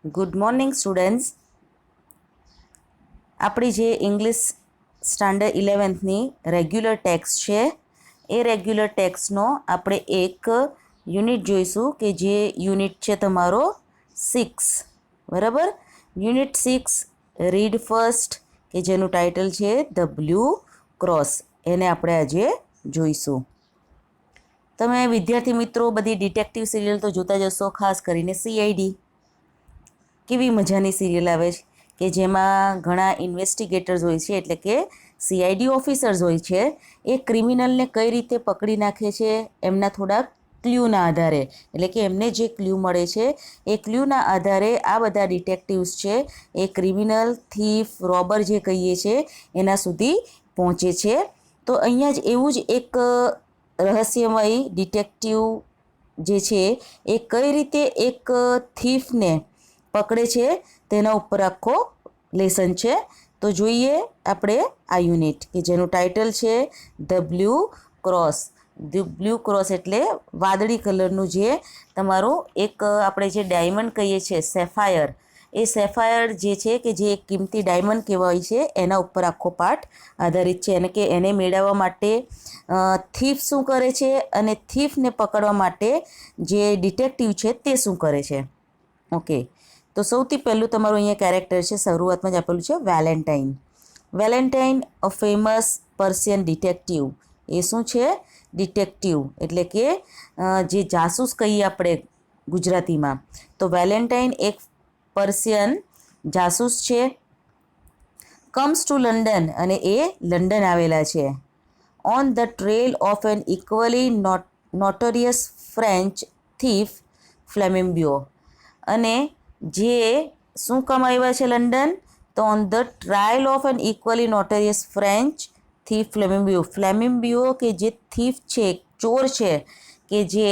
Good morning students. આપણી જે English standard 11થની regular text છે એ રેગ્યુલર ટેક્સ્ટનો આપણે એક યુનિટ જોઈશું કે જે યુનિટ છે તમારો 6. બરાબર. યુનિટ 6 રીડ ફર્સ્ટ કે જેનું ટાઇટલ છે ધ બ્લુ ક્રોસ, એને આપણે આજે જોઈશું. તમે વિદ્યાર્થી મિત્રો બધી ડિટેક્ટિવ સિરિયલ તો જોતા જ હશો, ખાસ કરીને CID. કેવી મજાની સિરિયલ આવે છે કે જેમાં ઘણા ઇન્વેસ્ટિગેટર્સ હોય છે, એટલે કે CID ઓફિસર્સ હોય છે. એ ક્રિમિનલને કઈ રીતે પકડી નાખે છે એમના થોડાક ક્લ્યુના આધારે, એટલે કે એમને જે ક્લ્યુ મળે છે એ ક્લ્યુના આધારે આ બધા ડિટેક્ટિવ્સ છે એ ક્રિમિનલ, થીફ, રોબર જે કહીએ છીએ એના સુધી પહોંચે છે. તો અહીંયા જ એવું જ એક રહસ્યમય ડિટેક્ટિવ જે છે એ કઈ રીતે એક થીફને પકડે છે તેના ઉપર આખો લેસન છે. તો જોઈએ આપણે આ યુનિટ કે જેનું ટાઇટલ છે the blue cross. The blue cross એટલે વાદળી કલરનું જે તમારું એક આપણે જે ડાયમંડ કહીએ છીએ સેફાયર, એ સેફાયર જે છે કે જે એક કિંમતી ડાયમંડ કહેવાય છે એના ઉપર આખો પાઠ આધારિત છે. અને કે એને મેળવવા માટે થીફ શું કરે છે અને થીફને પકડવા માટે જે ડિટેક્ટિવ છે તે શું કરે છે. ઓકે, તો સૌથી પહેલું તમારું અહીંયા કેરેક્ટર છે, શરૂઆતમાં જ આપેલું છે વેલેન્ટાઇન. વેલેન્ટાઇન અ ફેમસ પર્શિયન ડિટેક્ટિવ. એ શું છે? ડિટેક્ટિવ એટલે કે જે જાસૂસ કહીએ આપણે ગુજરાતીમાં. તો વેલેન્ટાઇન એક પર્શિયન જાસૂસ છે. કમ્સ ટુ લંડન, અને એ લંડન આવેલા છે. On the trail of an equally notorious French thief Flambeau. અને જે શું કામ આવ્યા છે લંડન? તો on the trial of an equally notorious French thief Flambeau. Flambeau કે જે થીફ છે, ચોર છે, કે જે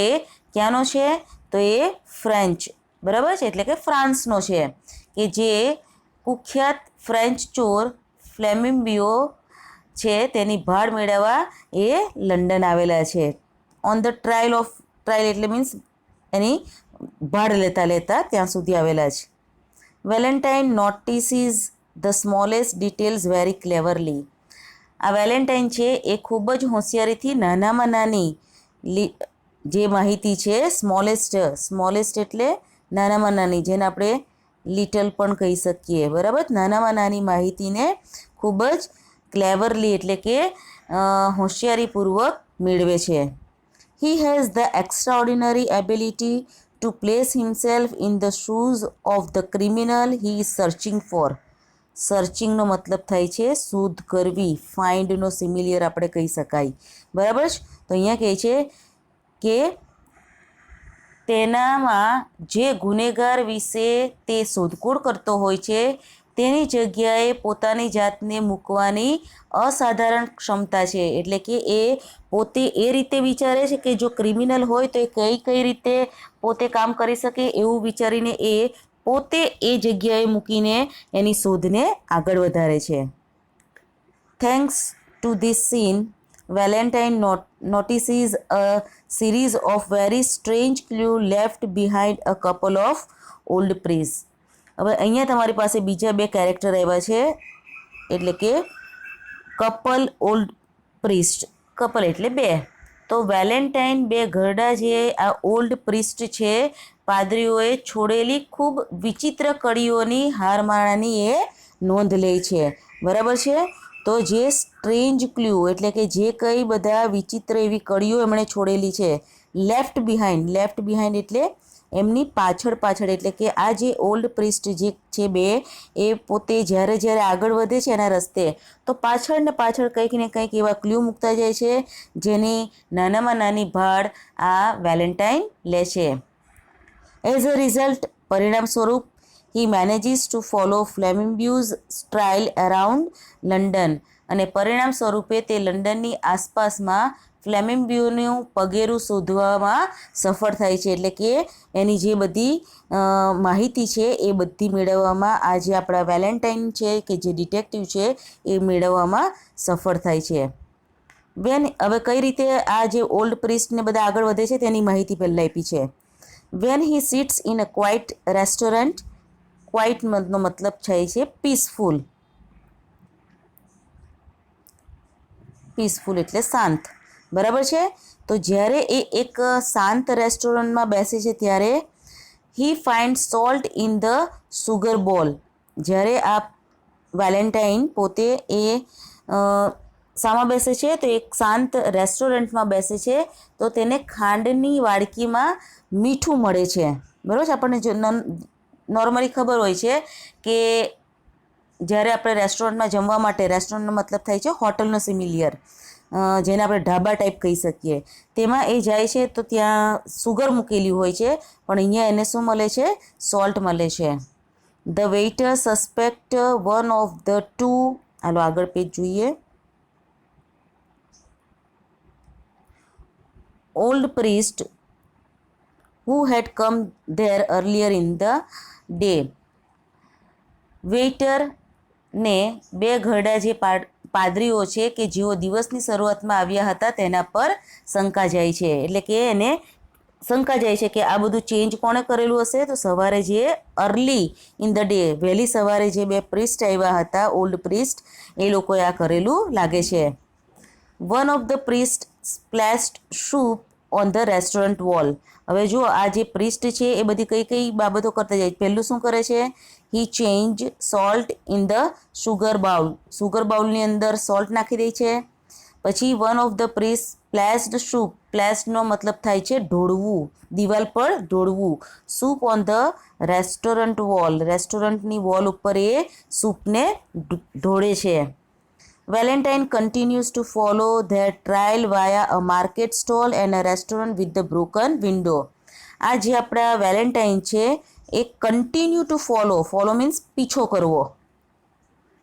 ક્યાંનો છે? તો એ ફ્રેન્ચ, બરાબર છે, એટલે કે ફ્રાન્સનો છે, કે જે કુખ્યાત ફ્રેન્ચ ચોર ફ્લેમિમ્બ્યો છે તેની ભાળ મેળવવા એ લંડન આવેલા છે. On the trial of, trial એટલે મીન્સ એની ભાડ લેતા લેતા ત્યાં સુધી આવેલા છે. Valentin notices the smallest details very cleverly. આ વેલેન્ટાઇન છે એ ખૂબ જ હોશિયારીથી નાનામાં નાની જે માહિતી છે, સ્મોલેસ્ટ એટલે નાનામાં નાની, જેને આપણે લિટલ પણ કહી શકીએ, બરાબર. નાનામાં નાની માહિતીને ખૂબ જ ક્લેવરલી એટલે કે હોશિયારીપૂર્વક મેળવે છે. He has the extraordinary ability to place himself in the shoes of the criminal he is searching for. સર્ચિંગનો મતલબ થાય છે શોધ કરવી, ફાઇન્ડનો સિમિલિયર આપણે કહી શકાય, બરાબર છે. તો અહીંયા કહે છે કે તેનામાં જે ગુનેગાર વિશે તે શોધખોળ કરતો હોય છે તેની જગ્યાએ પોતાની જાતને મૂકવાની અસાધારણ ક્ષમતા છે. એટલે કે એ પોતે એ રીતે વિચારે છે કે જો ક્રિમિનલ હોય તો એ કઈ રીતે પોતે કામ કરી શકે, એવું વિચારીને એ પોતે એ જગ્યાએ મૂકીને એની શોધને આગળ વધારે છે. Thanks to this scene, Valentine notices a series of very strange clues left behind a couple of old priests. હવે અહીંયા તમારી પાસે બીજા બે કેરેક્ટર આવ્યા છે, એટલે કે કપલ, ઓલ્ડ પ્રિસ્ટ. કપલ એટલે બે. તો વેલેન્ટાઇન બે ઘરડા જે આ ઓલ્ડ પ્રિસ્ટ છે, પાદરીઓએ છોડેલી ખૂબ વિચિત્ર કડીઓની હારમાળાની એ નોંધ લે છે, બરાબર છે. તો જે સ્ટ્રેન્જ ક્લ્યુ એટલે કે જે કઈ બધા વિચિત્ર એવી કડીઓ એમણે છોડેલી છે, લેફ્ટ બિહાઇન્ડ એટલે એમની પાછળ એટલે કે આ જે ઓલ્ડ પ્રિસ્ટ જે છે બે, એ પોતે જ્યારે આગળ વધે છે એના રસ્તે, તો પાછળ ને કંઈક ને કંઈક એવા ક્લ્યુ મૂકતા જાય છે જેની નાનામાં નાની ભાળ આ વેલેન્ટાઇન લે છે. એઝ અ રિઝલ્ટ, પરિણામ સ્વરૂપ, he manages to follow Flamingio's trail around London. અને પરિણામ સ્વરૂપે તે લંડનની આસપાસમાં ફ્લેમિમ્બ્યોનું પગેરું શોધવામાં સફળ થાય છે. એટલે કે એની જે બધી માહિતી છે એ બધી મેળવવામાં આ જે આપણા વેલેન્ટાઇન છે કે જે ડિટેક્ટિવ છે એ મેળવવામાં સફળ થાય છે. હવે કઈ રીતે આ જે ઓલ્ડ પ્રિસ્ટને બધા આગળ વધે છે તેની માહિતી પહેલાં આપી છે. When he sits in a quiet restaurant quiet નો મતલબ થાય છે પીસફુલ. પીસફુલ એટલે શાંત, બરાબર છે. તો જ્યારે એ એક શાંત રેસ્ટોરન્ટમાં બેસે છે ત્યારે he find salt in the sugar bowl. જ્યારે આ વેલેન્ટાઇન પોતે એ શામાં બેસે છે તો એક શાંત રેસ્ટોરન્ટમાં બેસે છે તો તેને ખાંડની વાડકીમાં મીઠું મળે છે. બરાબર છે. આપણને જો નોર્મલી ખબર હોય છે કે જ્યારે આપણે રેસ્ટોરન્ટમાં જમવા માટે, રેસ્ટોરન્ટનો મતલબ થાય છે હોટલનો સિમિલિયર, જેને આપણે ઢાબા ટાઈપ કહી શકીએ, તેમાં એ જાય છે તો ત્યાં સુગર મૂકેલી હોય છે, પણ અહીંયા એને શું મળે છે? સોલ્ટ મળે છે. The waiter suspect one of the two, હાલો આગળ પેજ જોઈએ. Old priest who had come there earlier in the day. વેઇટરને બે ઘરડા જે પાદરીઓ છે કે જેઓ દિવસની શરૂઆતમાં આવ્યા હતા તેના પર શંકા જાય છે. એટલે કે એને શંકા જાય છે કે આ બધું ચેન્જ કોણે કરેલું હશે? તો સવારે જે અર્લી ઇન ધ ડે, વહેલી સવારે જે બે પ્રિસ્ટ આવ્યા હતા, ઓલ્ડ પ્રિસ્ટ, એ લોકોએ આ કરેલું લાગે છે. One of the priest splashed soup on the restaurant wall. હવે જુઓ, આ જે પ્રિસ્ટ છે એ બધી કઈ કઈ બાબતો કરતા જાય. પહેલું શું કરે છે? He change salt in the sugar bowl. Sugar બાઉલની અંદર સોલ્ટ નાખી દે છે. પછી one of the priest splashed soup. સ્પ્લેશ્ડનો મતલબ થાય છે ઢોળવું, દિવાલ પર ઢોળવું. Soup on the restaurant wall. રેસ્ટોરન્ટની વોલ ઉપર એ સૂપને ઢોળે છે. Valentine continues to follow their trial via a market stall and a restaurant with the broken window. આ જે આપણા વેલેન્ટાઇન છે એ કન્ટિન્યુ ટુ ફોલો મીન્સ પીછો કરવો,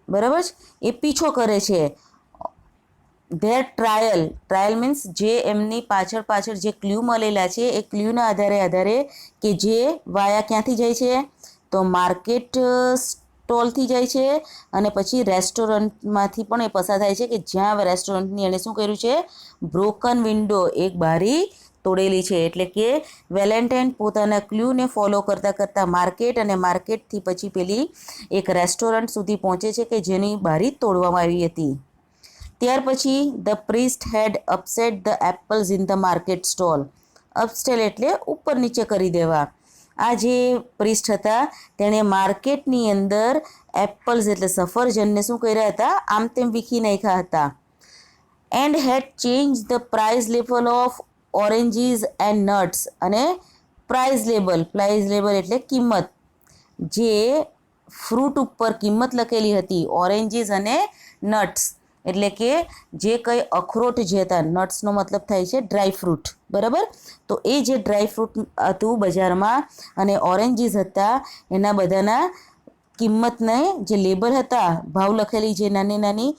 બરાબર છે? એ પીછો કરે છે. ધેર ટ્રાયલ મીન્સ જે એમની પાછળ જે ક્લ્યુ મળેલા છે એ ક્લ્યુના આધારે કે જે વાયા ક્યાંથી જાય છે તો માર્કેટ સ્ટોલથી જાય છે અને પછી રેસ્ટોરન્ટમાંથી પણ એ પસાર થાય છે કે જ્યાં રેસ્ટોરન્ટની એણે શું કર્યું છે? બ્રોકન વિન્ડો, એક બારી તોડેલી છે. એટલે કે વેલેન્ટાઇન પોતાના ક્લ્યુને ફોલો કરતાં માર્કેટ અને માર્કેટથી પછી પેલી એક રેસ્ટોરન્ટ સુધી પહોંચે છે કે જેની બારી તોડવામાં આવી હતી. ત્યાર પછી the priest had upset the apples in the market stall. Upset એટલે ઉપર નીચે કરી દેવા. આ જે પ્રિસ્ટ હતા તેણે માર્કેટની અંદર એપલ્સ એટલે સફરજનને શું કર્યા હતા? આમ તેમ વીખી નાખ્યા હતા. And he changed the price level of oranges and nuts. અને પ્રાઇસ લેબલ એટલે કિંમત. જે ફ્રૂટ ઉપર કિંમત લખેલી હતી, ઓરેન્જીસ અને નટ્સ, એટલે કે જે કંઈ અખરોટ જે હતા, નટ્સનો મતલબ થાય છે ડ્રાય ફ્રૂટ, બરાબર? તો એ જે ડ્રાય ફ્રૂટ હતું બજારમાં અને ઓરેન્જીસ હતા, એના બધાના કિંમતને જે લેબલ હતા, ભાવ લખેલી જે નાની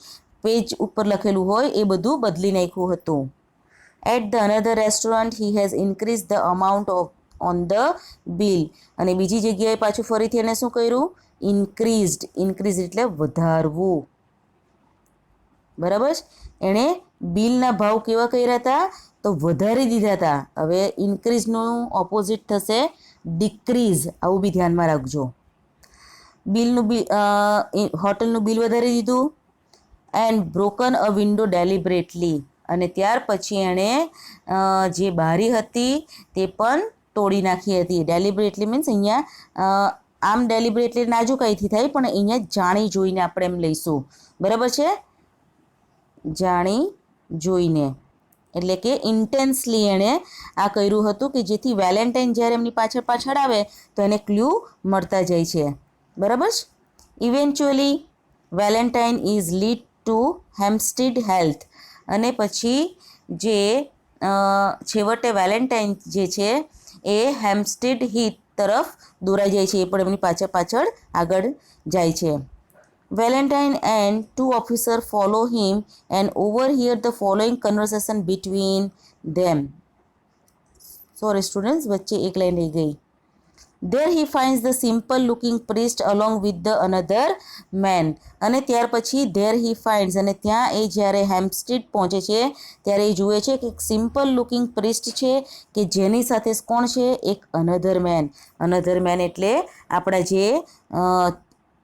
પેજ ઉપર લખેલું હોય એ બધું બદલી નાખ્યું હતું. At the another restaurant he has increase the amount on the bill. અને બીજી જગ્યાએ પાછું ફરીથી એને શું કર્યું? ઇન્ક્રીઝ એટલે વધારવું, બરાબર? એણે બિલના ભાવ કેવા કર્યા હતા? તો વધારી દીધા હતા. હવે ઇન્ક્રીઝનું ઓપોઝિટ થશે ડિક્રીઝ, આવું બી ધ્યાનમાં રાખજો. હોટલનું બિલ વધારી દીધું. And broken a window deliberately. અને ત્યાર પછી એણે જે બારી હતી તે પણ તોડી નાખી હતી. ડેલિબરેટલી મીન્સ અહીંયા આમ ડેલિબરેટલી નાજુકાઈથી થાય, પણ અહીંયા જાણી જોઈને આપણે એમ લઈશું, બરાબર છે? જાણી જોઈને એટલે કે ઇન્ટેન્સલી એણે આ કર્યું હતું કે જેથી વેલેન્ટાઇન જ્યારે એમની પાછળ આવે તો એને ક્લ્યુ મળતા જાય છે, બરાબર? Eventually Valentin is lead to Hampstead health. અને પછી જે છેવટે વેલેન્ટાઇન જે છે એ હેમ્પસ્ટીડ હીથ તરફ દોરાઈ જાય છે, એ પણ એમની પાછળ આગળ જાય છે. Valentine and two officers follow him and overhear the following conversation between them. Sorry students, વચ્ચે એક લાઈન રહી ગઈ. There he finds the simple looking priest along with the another man. અને ત્યાર પછી there he finds અને ત્યાં એ જ્યારે હેમ્પસ્ટીડ પહોંચે છે ત્યારે એ જુએ છે કે એક સિમ્પલ લુકિંગ પ્રિસ્ટ છે કે જેની સાથે કોણ છે, એક અનધર મેન એટલે આપણા જે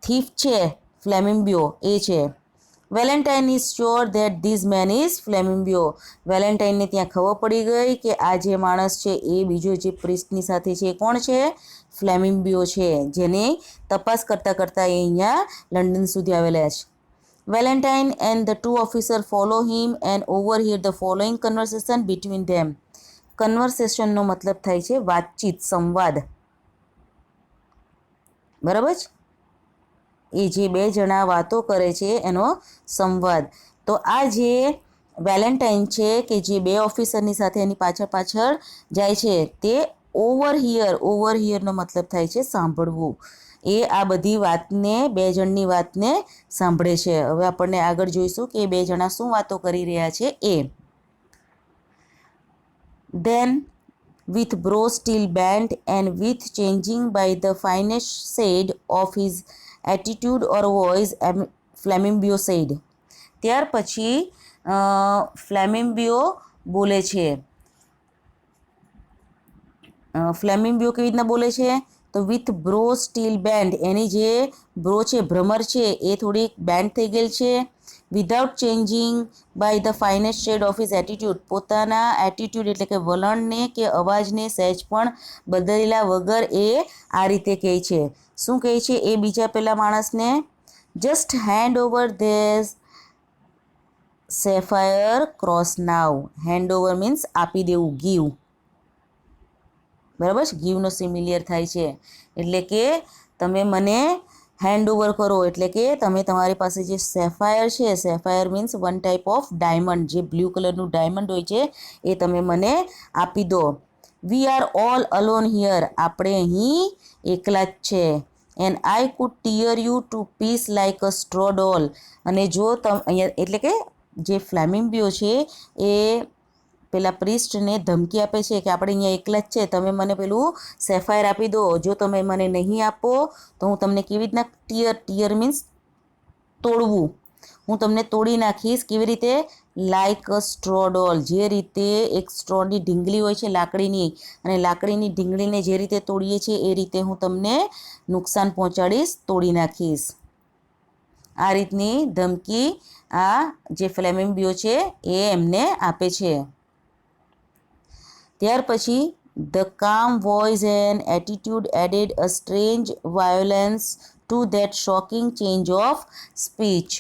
થીફ છે ફ્લેમિંગો એ છે. Valentin is sure that this man is Flamingo. વેલેન્ટાઇનને ત્યાં ખબર પડી ગઈ કે આ જે માણસ છે એ બીજો જે પ્રિસ્ટની સાથે છે એ કોણ છે, ફ્લેમિંગો છે, જેની તપાસ કરતાં કરતાં એ અહીંયા લંડન સુધી આવેલા છે. Valentin and the two officer follow him and overhear the following conversation between them. કન્વર્સેશનનો મતલબ થાય છે વાતચીત, સંવાદ, બરાબર છે. એ જે બે જણા વાતો કરે છે એનો સંવાદ. તો આ જે વેલેન્ટાઇન છે કે જે બે ઓફિસરની સાથે એની પાછળ જાય છે તે ઓવરહિયરનો મતલબ થાય છે સાંભળવું. એ આ બધી વાતને, બે જણની વાતને સાંભળે છે. હવે આપણને આગળ જોઈશું કે એ બે જણા શું વાતો કરી રહ્યા છે એ. Then with brow still bent and with changing by the finest shade of his attitude or voice, flamingo said. ત્યાર પછી ફ્લેમિંગો બોલે છે. ફ્લેમિંગો કેવી રીતના બોલે છે, તો વિથ બ્રો સ્ટીલ બેન્ડ, એની જે બ્રો છે, ભ્રમર છે એ થોડીક બેન્ડ થઈ ગયેલ છે. Without changing by the finest shade of his attitude, પોતાના એટીટ્યૂડ એટલે કે વલણને કે અવાજને સહેજ પણ બદલેલા વગર એ આ રીતે કહે છે. શું કહે છે એ બીજા પેલા માણસને, just hand over ધેઝ sapphire cross નાવ. હેન્ડ ઓવર મીન્સ આપી દેવું, ગીવ, બરાબર છે. ગીવનો સિમિલિયર થાય છે એટલે કે તમે મને હેન્ડ ઓવર કરો, એટલે કે તમે તમારી પાસે જે સેફાયર છે, sapphire means one type of diamond, જે બ્લુ કલરનું ડાયમંડ હોય છે એ તમે મને આપી દો. We are all alone here, આપણે અહીં એકલા જ છે. And I could tear you to piece like a straw doll. અને જો અહીંયા એટલે કે જે ફ્લેમિંગો છે એ પેલા પ્રિસ્ટને ધમકી આપે છે કે આપણે અહીંયા એકલા જ છે, તમે મને પેલું સેફાયર આપી દો, જો તમે મને નહીં આપો તો હું તમને કેવી રીતના ટીયર મીન્સ તોડવું, હું તમને તોડી નાખીશ. કેવી રીતે, લાઇક અ સ્ટ્રો ડોલ, જે રીતે એક સ્ટ્રોની ઢીંગલી હોય છે લાકડીની, અને લાકડીની ઢીંગલીને જે રીતે તોડીએ છીએ એ રીતે હું તમને નુકસાન પહોંચાડીશ, તોડી નાખીશ. આ રીતની ધમકી આ જે ફ્લેમિંગો છે એ એમને આપે છે. ત્યાર પછી the calm voice and attitude added a strange violence to that shocking change of speech.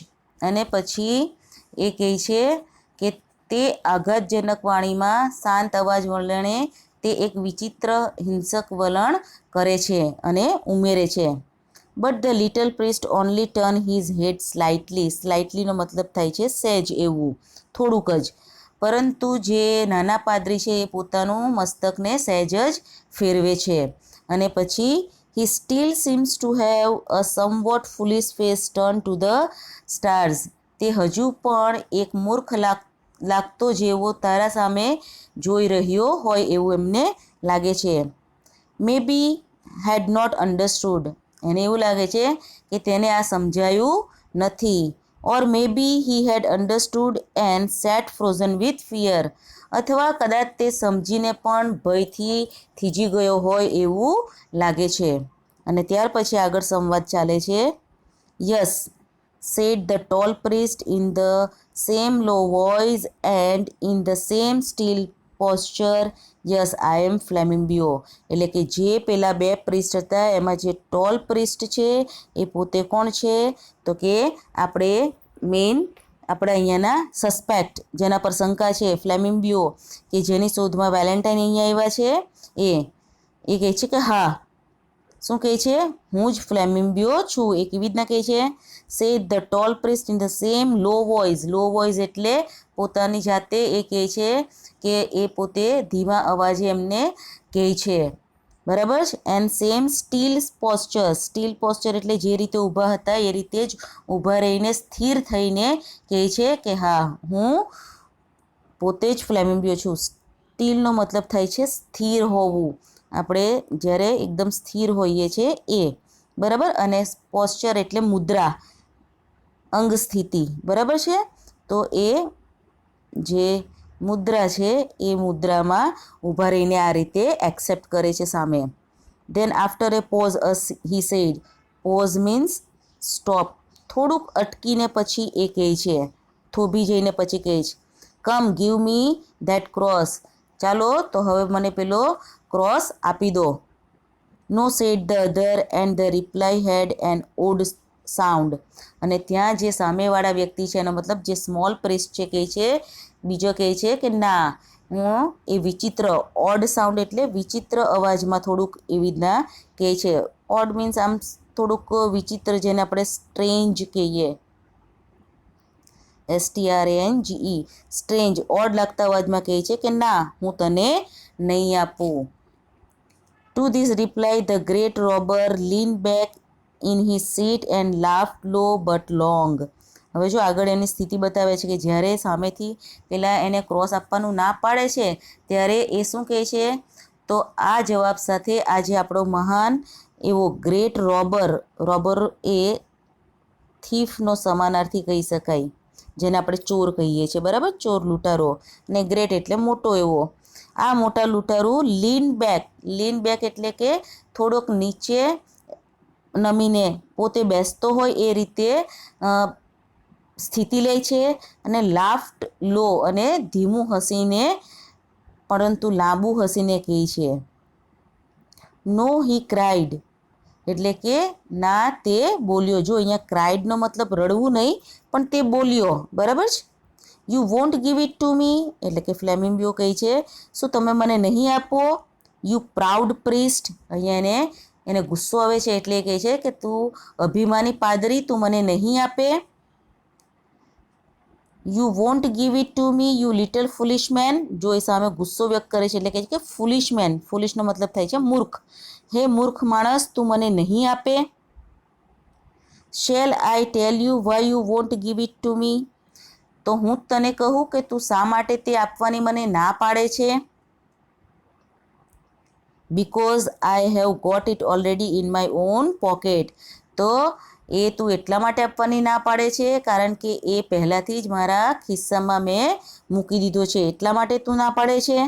અને પછી એ કહે છે કે તે આઘાતજનક વાણીમાં શાંત અવાજ વલણે તે એક વિચિત્ર હિંસક વલણ કરે છે અને ઉમેરે છે. But the little priest only turn his head slightly. સ્લાઇટલીનો મતલબ થાય છે સહેજ એવું, થોડુંક જ. પરંતુ જે નાના પાદરી છે એ પોતાનું મસ્તકને સહેજ જ ફેરવે છે. અને પછી he still seems to have a somewhat foolish face turn to the stars. તે હજુ પણ એક મૂર્ખ લાગતો જેવો તારા સામે જોઈ રહ્યો હોય એવું એમને લાગે છે. Maybe had not understood. એને એવું લાગે છે કે તેને આ સમજાયું નથી. Or maybe he had understood and sat frozen with fear. અથવા કદાચ તે સમજીને પણ ભયથી થીજી ગયો હોય એવું લાગે છે. અને ત્યાર પછી આગળ સંવાદ ચાલે છે. Yes said the tall priest in the same low voice and in the same still posture, yes I am flamingo. એટલે કે જે પેલા બે પ્રિસ્ટ હતા એમાં જે ટોલ પ્રિસ્ટ છે એ પોતે કોણ છે, તો કે આપણે મેઇન આપણા અહીંયાના સસ્પેક્ટ, જેના પર શંકા છે, ફ્લેમિંગો, કે જેની શોધમાં વેલેન્ટાઇન અહીંયા આવ્યા છે એ કહે છે કે હા, શું કહે છે, હું જ ફ્લેમિંગો છું. એ કેવી રીતના કહે છે, say the tall priest in the same low voice. Low voice એટલે પોતાની જાતે એ કહે છે કે એ પોતે ધીમા અવાજે એમને કહે છે, બરાબર છે. And same still posture. Still posture એટલે જે રીતે ઊભા હતા એ રીતે જ ઊભા રહીને સ્થિર થઈને કહે છે કે હા, હું પોતે જ ફ્લેમિંગો છું. સ્ટીલનો મતલબ થાય છે સ્થિર હોવું, આપણે જ્યારે એકદમ સ્થિર હોઈએ છીએ એ, બરાબર. અને પોસ્ચર એટલે મુદ્રા, અંગ સ્થિતિ, બરાબર છે. તો એ જે મુદ્રા છે એ મુદ્રામાં ઊભા રહીને આ રીતે એક્સેપ્ટ કરે છે સામે. Then after a pause he said, pause means stop, થોડુંક અટકીને પછી એ કહે છે, થોભી જઈને પછી કહે છે, come give me that cross, ચાલો તો હવે મને પેલો ક્રોસ આપી દો. No said the other and the reply had an odd sound. અને ત્યાં જે સામેવાળા વ્યક્તિ છે એનો મતલબ જે સ્મોલ પ્રિસ્ટ છે કહે છે, બીજો કહે છે કે ના, હું એ વિચિત્ર, ઓડ સાઉન્ડ એટલે વિચિત્ર અવાજમાં થોડુંક એવી રીતના કહે છે. ઓડ મીન્સ આમ થોડુંક વિચિત્ર, જેને આપણે સ્ટ્રેન્જ કહીએ, STRANGE, સ્ટ્રેન્જ, ઓડ લાગતા અવાજમાં કહે છે કે ના, હું તને નહીં આપું. Two this reply the great robber lean back in his seat and laughed low but long. હવે જો આગળ એની સ્થિતિ બતાવે છે કે જ્યારે સામેથી પેલા એને ક્રોસ આપવાનું ના પાડે છે ત્યારે એ શું કહે છે, તો આ જવાબ સાથે આજે આપણો મહાન એવો ગ્રેટ રોબર, રોબર એ થીફનો સમાનાર્થી કહી શકાય, જેને આપણે ચોર કહીએ છીએ, બરાબર, ચોર, લૂંટારો. ને ગ્રેટ એટલે મોટો એવો. આ મોટા લૂંટારું લીન બેક, લીન બેક એટલે કે થોડોક નીચે નમીને પોતે બેસતો હોય એ રીતે સ્થિતિ લે છે. અને લાફ્ટ લો, અને ધીમું હસીને પરંતુ લાંબુ હસીને કહે છે. નો હી ક્રાઇડ એટલે કે ના, તે બોલ્યો. જો અહીંયા ક્રાઇડનો મતલબ રડવું નહીં, પણ તે બોલ્યો, બરાબર છે. You won't give it to મી એટલે કે ફ્લેમિંગો કહે છે, શું તમે મને નહીં આપો. યુ પ્રાઉડ પ્રિસ્ટ, અહીંયા એને ગુસ્સો આવે છે એટલે કહે છે કે તું અભિમાની પાદરી, તું મને નહીં આપે. You won't give it to me you little foolish man, જો એ સામે ગુસ્સો વ્યક્ત કરે છે એટલે કહે છે કે ફુલિશ મેન, ફુલિશનો મતલબ થાય છે મૂર્ખ, હે મૂર્ખ માણસ, તું મને નહીં આપે. Shall I tell you why you won't give it to me, તો હું તને કહું કે તું શા માટે તે આપવાની મને ના પાડે છે. Because I have got it already in my own pocket, તો એ તું એટલા માટે આપવાની ના પાડે છે કારણ કે એ પહેલાંથી જ મારા ખિસ્સામાં મેં મૂકી દીધો છે, એટલા માટે તું ના પાડે છે.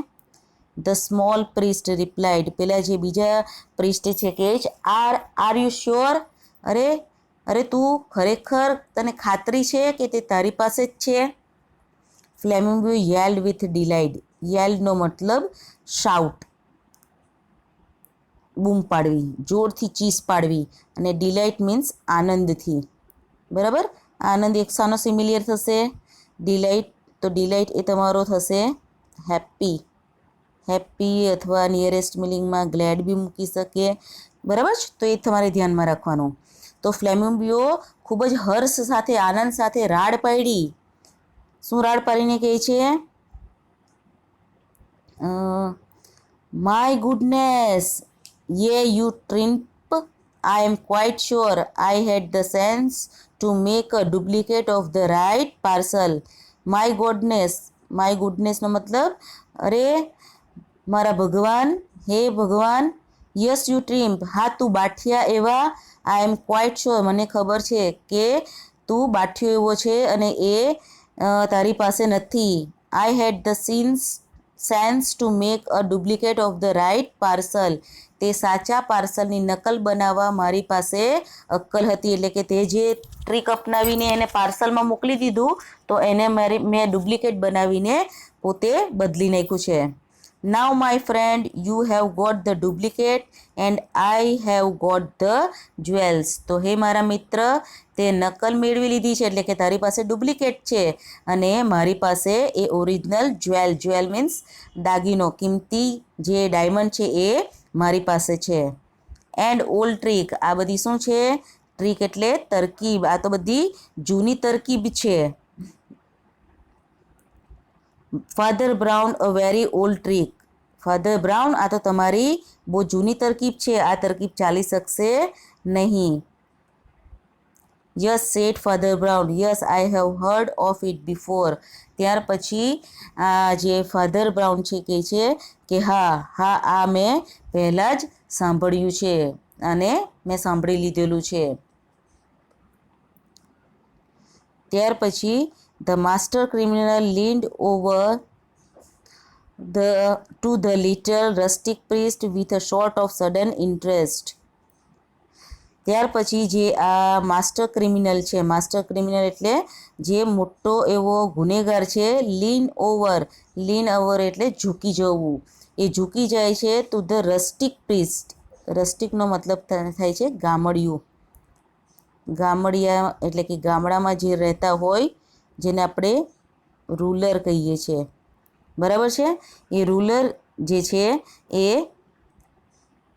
ધ સ્મોલ પ્રિસ્ટ રિપ્લાઇડ, પેલા જે બીજા પ્રિસ્ટ છે કે આર યુ શ્યોર, અરે તું ખરેખર, તને ખાતરી છે કે તે તારી પાસે જ છે. ફ્લેમિંગો યેલ્ડ વિથ ડિલાઇટ, યેલ્ડનો મતલબ શાઉટ, બૂમ પાડવી, જોરથી ચીસ પાડવી. અને ડિલાઇટ મીન્સ આનંદથી, બરાબર. આનંદ એક શાનો સિમિલિયર થશે, ડિલાઇટ, તો ડિલાઇટ એ તમારો થશે હેપી, હેપી, અથવા નિયરેસ્ટ મિનિંગમાં ગ્લેડ બી મૂકી શકીએ, બરાબર છે. તો એ તમારે ધ્યાનમાં રાખવાનું. તો ફ્લેમિંગો ખૂબ જ હર્ષ સાથે, આનંદ સાથે રાડ પાડી. શું રાડ પાડીને કહે છે, my goodness, ye you tramp, I am quite sure I had the sense to make a duplicate of the right parcel. My goodness, my ગુડનેસનો મતલબ અરે મારા ભગવાન, હે ભગવાન. યસ યુ ટ્રિમ્પ, હા તું બાઠિયા એવા. આઈ એમ ક્વાઇટ શ્યોર, મને ખબર છે કે તું બાઠિયો એવો છે અને એ તારી પાસે નથી. I had the sense to make a duplicate of the right parcel, તે સાચા પાર્સલની નકલ બનાવવા મારી પાસે અક્કલ હતી. એટલે કે તે જે ટ્રીક અપનાવીને એને પાર્સલમાં મોકલી દીધું, તો એને મેં ડુપ્લિકેટ બનાવીને પોતે બદલી નાખ્યું છે. Now my friend you have got the duplicate and I have got the jewels, તો હે મારા મિત્ર, તે નકલ મેળવી લીધી છે એટલે કે તારી પાસે ડુપ્લિકેટ છે, અને મારી પાસે એ ઓરિજિનલ જ્વેલ, જ્વેલ મીન્સ દાગીનો, કિંમતી જે ડાયમંડ છે એ મારી પાસે છે. એન્ડ ઓલ્ડ ટ્રીક, આ બધી શું છે, ટ્રીક એટલે તરકીબ, આ તો બધી જૂની તરકીબ છે. Father brown a very old trick, father Brown, આ તો તમારી બહુ જૂની તરકીબ છે, આ તરકીબ ચાલી શકશે નહીં. Yes said Father Brown, yes I have heard of it before. ત્યાર પછી આ જે ફાધર બ્રાઉન છે કહે છે કે હા હા આ મેં પહેલાં જ સાંભળ્યું છે અને મેં સાંભળી લીધેલું છે. ત્યાર પછી the master criminal leaned over to the little rustic priest with a sort of sudden interest. ત્યાર પછી જે આ માસ્ટર ક્રિમિનલ છે, માસ્ટર ક્રિમિનલ એટલે જે મોટો એવો ગુનેગાર છે, લીન ઓવર એટલે ઝૂકી જવું, એ ઝૂકી જાય છે ટુ ધ રસ્ટિક પ્રિસ્ટ. રસ્ટિકનો મતલબ થાય છે ગામડિયું. ગામડિયા એટલે કે ગામડામાં જે રહેતા હોય જેને આપણે રૂલર કહીએ છીએ, બરાબર છે. એ રૂલર જે છે એ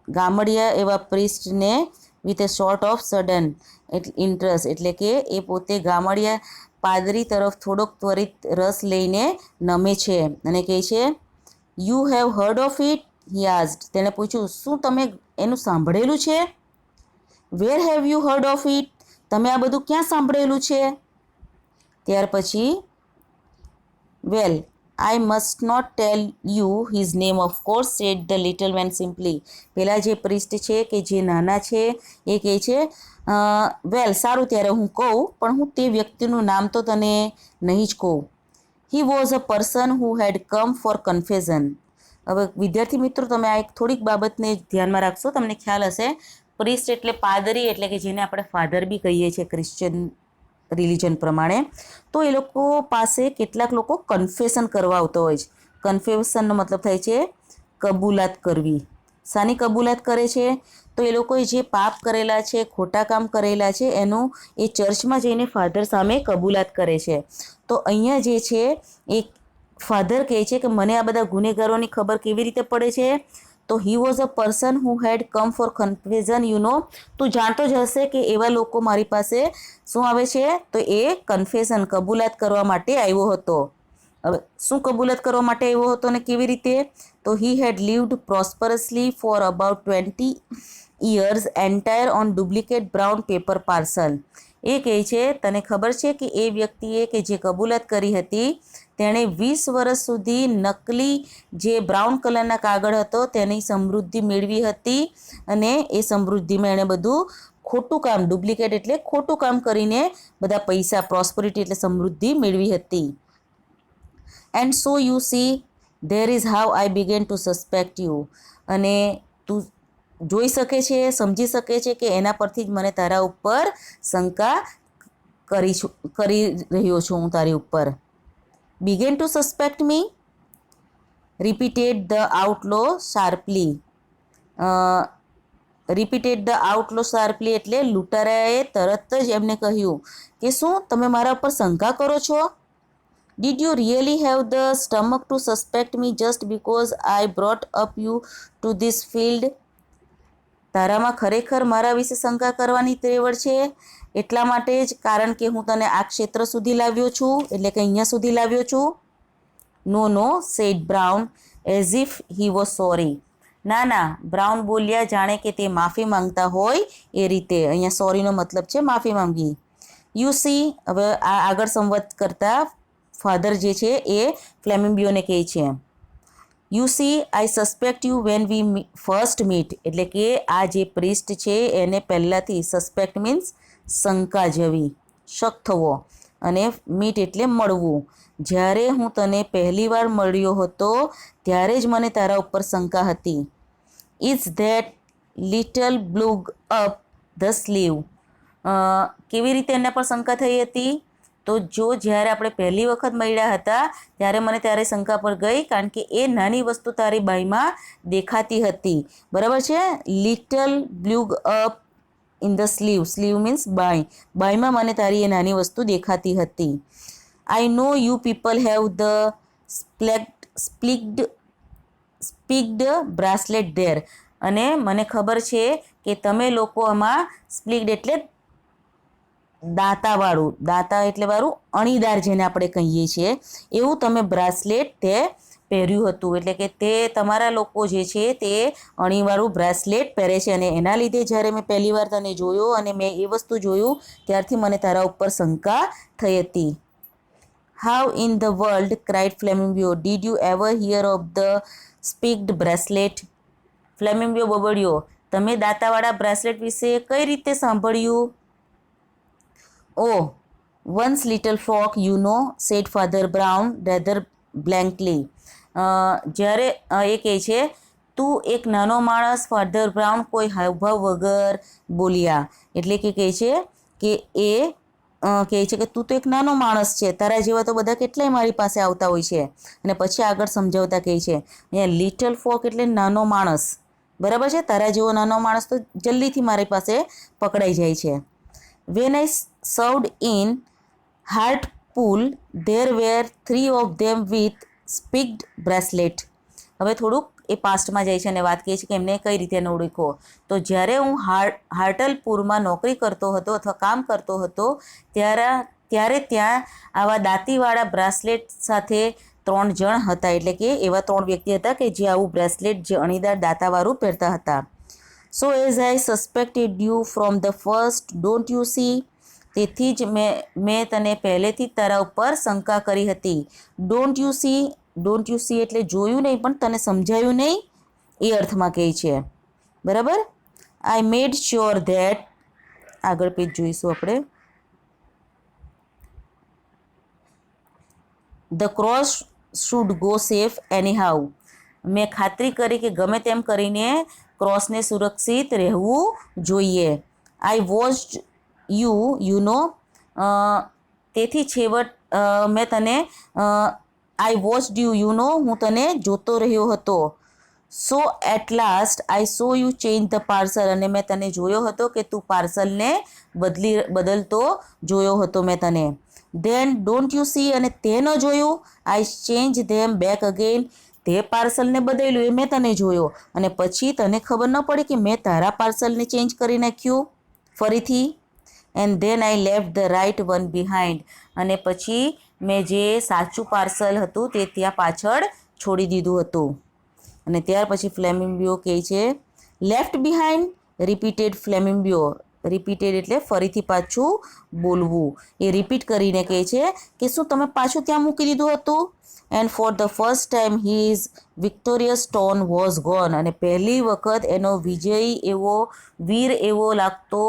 ગામડિયા એવા પ્રિસ્ટને with a sort of sudden interest એટલે કે એ પોતે ગામડિયા પાદરી તરફ થોડોક ત્વરિત રસ લઈને નમે છે અને કહે છે you have heard of it, he asked. તેણે પૂછ્યું શું તમે એનું સાંભળેલું છે? Where have you heard of it, તમે આ બધું ક્યાં સાંભળેલું છે? ત્યાર પછી well I must not tell you his name of course said the little man simply. પેલા જે પ્રિસ્ટ છે કે જે નાના છે એ કહે છે વેલ સારું ત્યારે હું કહું પણ હું તે વ્યક્તિનું નામ તો તને નહીં જ કહું. He was a person who had come for confession. હવે વિદ્યાર્થી મિત્રો તમે આ એક થોડીક બાબતને ધ્યાનમાં રાખશો, તમને ખ્યાલ હશે પ્રિસ્ટ એટલે પાદરી એટલે કે જેને આપણે ફાધર બી કહીએ છીએ ક્રિશ્ચિયન રિલિજન પ્રમાણે. તો એ લોકો પાસે કેટલાક લોકો કન્ફેશન કરવા આવતા હોય છે. કન્ફેશનનો મતલબ થાય છે કબૂલાત કરવી. શાની કબૂલાત કરે છે? તો એ લોકોએ જે પાપ કરેલા છે, ખોટા કામ કરેલા છે એનું એ ચર્ચમાં જઈને ફાધર સામે કબૂલાત કરે છે. તો અહીંયા જે છે એ ફાધર કહે છે કે મને આ બધા ગુનેગારોની ખબર કેવી રીતે પડે છે? તો he was a person who had come for confession. You know, તું જાણતો જ હશે કે એવા લોકો મારી પાસે શું આવે છે? તો એ કન્ફેશન કબૂલાત કરવા માટે આવ્યો હતો. હવે શું કબૂલાત કરવા માટે આવ્યો હતો અને કેવી રીતે? તો he had lived prosperously for about 20 years entire on duplicate brown paper parcel. એ કહે છે તને ખબર છે કે એ વ્યક્તિએ કે જે કબૂલાત કરી હતી તેણે 20 વર્ષ સુધી નકલી જે બ્રાઉન કલરના કાગળ હતો તેની સમૃદ્ધિ મેળવી હતી અને એ સમૃદ્ધિમાં એણે બધું ખોટું કામ, ડુપ્લિકેટ એટલે ખોટું કામ કરીને બધા પૈસા, પ્રોસ્પરિટી એટલે સમૃદ્ધિ મેળવી હતી. And so you see there is how I began to suspect you. અને તું જોઈ શકે છે, સમજી શકે છે કે એના પરથી જ મને તારા ઉપર શંકા કરી રહ્યો છું હું તારી ઉપર. Began to suspect me, repeated the outlaw sharply. Repeated the outlaw sharply એટલે લૂંટારાએ તરત જ એમને કહ્યું કે શું તમે મારા ઉપર શંકા કરો છો? Did you really have the stomach to suspect me just because I brought up you to this field. તારામાં ખરેખર મારા વિશે શંકા કરવાની ત્રેવડ છે એટલા માટે જ, કારણ કે હું તને આ ક્ષેત્ર સુધી લાવ્યો છું, એટલે કે અહીંયા સુધી લાવ્યો છું? No said Brown as if he was sorry. ના ના, બ્રાઉન બોલ્યા જાણે કે તે માફી માંગતા હોય એ રીતે. અહીંયા સોરીનો મતલબ છે માફી માંગી. યુ સી, હવે આ આગળ સંવાદ કરતા ફાધર જે છે એ ફ્લેમિંગિયોને કહે છે you C I suspect you when we first meet. એટલે કે આ જે પ્રિસ્ટ છે એને પહેલાંથી, સસ્પેક્ટ મીન્સ શંકા જવી, શક થવો, અને મીટ એટલે મળવું. જ્યારે હું તને પહેલી વાર મળ્યો હતો ત્યારે જ મને તારા ઉપર શંકા હતી. Is that little bulge up the sleeve. કેવી રીતે એના પર શંકા થઈ હતી? તો જો જ્યારે આપણે પહેલી વખત મળ્યા હતા ત્યારે મને ત્યારે શંકા પર ગઈ કારણ કે એ નાની વસ્તુ તારી બાઈમાં દેખાતી હતી. બરાબર છે? Little bulge up in the sleeve. Sleeve means બાઈ. બાઈમાં મને તારી એ નાની વસ્તુ દેખાતી હતી. I know you people have the spiked bracelet there. અને મને ખબર છે કે તમે લોકો આમાં સ્પ્લિક્ડ એટલે દાંતાવાળું, દાંતા એટલે વાળું અણીદાર જેને આપણે કહીએ છીએ, એવું તમે બ્રાસલેટ તે પહેર્યું હતું, એટલે કે તે તમારા લોકો જે છે તે અણીવાળું બ્રેસલેટ પહેરે છે અને એના લીધે જ્યારે મેં પહેલી વાર તને જોયો અને મેં એ વસ્તુ જોયું ત્યારથી મને તારા ઉપર શંકા થઈ હતી. How in the world, cried Flamingo, did you ever hear of the spicked bracelet? Flamingo બબડ્યો, તમે દાંતાવાળા બ્રેસલેટ વિશે કઈ રીતે સાંભળ્યું? Oh, once little frog, you know, said Father Brown rather blankly. જ્યારે એ કહે છે, તું એક નાનો માણસ, ફાધર બ્રાઉન કોઈ હાવભાવ વગર બોલ્યા. એટલે કે કહે છે કે કહે છે કે તું તો એક નાનો માણસ છે, તારા જેવા તો બધા કેટલાય મારી પાસે આવતા હોય છે. અને પછી આગળ સમજાવતા કહે છે, અહીંયા લિટલ ફોક એટલે નાનો માણસ, બરાબર છે, તારા જેવો નાનો માણસ તો જલ્દીથી મારી પાસે પકડાઈ જાય છે. When I served in Hartlepool, there were 3 of them with spicked bracelet. હવે થોડુંક એ પાસ્ટમાં જાય છે અને વાત કહે છે કે એમને કઈ રીતે ઓળખો. તો જ્યારે હું હાર્ટલપુરમાં નોકરી કરતો હતો અથવા કામ કરતો હતો ત્યારે ત્યાં આવા દાંતીવાળા બ્રેસલેટ સાથે 3 જણ હતા, એટલે કે એવા 3 વ્યક્તિ હતા કે જે આવું બ્રેસલેટ, જે અણીદાર દાંતાવાળું પહેરતા હતા. So as I suspected you from the first, don't you see? તેથી જ મેં તને પહેલેથી જ તારા ઉપર શંકા કરી હતી. ડોન્ટ યુ સી એટલે જોયું નહીં પણ તને સમજાયું નહીં એ અર્થમાં કહે છે, બરાબર. આઈ મેડ શ્યોર ધેટ, આગળ પેજ જોઈશું આપણે, the cross should go safe anyhow. મેં ખાતરી કરી કે ગમે તેમ કરીને ક્રોસને સુરક્ષિત રહેવું જોઈએ. આઈ વોચ્ડ યુ નો, તેથી મેં તને આઈ વોચ્ડ યુ નો, હું તને જોતો રહ્યો હતો. So at last I saw you change the parcel, અને મેં તને જોયો હતો કે તું પાર્સલને બદલતો જોયો હતો મેં તને. ધેન ડોન્ટ યુ સી, અને તે ન જોયું, આઈ ચેન્જ ધેમ બેક અગેન, તે પાર્સલને બદલ્યું એ મેં તને જોયો અને પછી તને ખબર ન પડી કે મેં તારા પાર્સલને ચેન્જ કરી નાખ્યું ફરીથી. And then I left the right one behind, અને પછી મેં જે સાચું પાર્સલ હતું તે ત્યાં પાછળ છોડી દીધું હતું. અને ત્યાર પછી ફ્લેમિંગો કહે છે, left behind, repeated flamingo, repeated એટલે ફરીથી પાછું બોલવું. એ રિપીટ કરીને કહે છે કે શું તમે પાછું ત્યાં મૂકી દીધું હતું? And for the first time his victorious tone was gone, અને પહેલી વખત એનો વિજયી એવો, વીર એવો લાગતો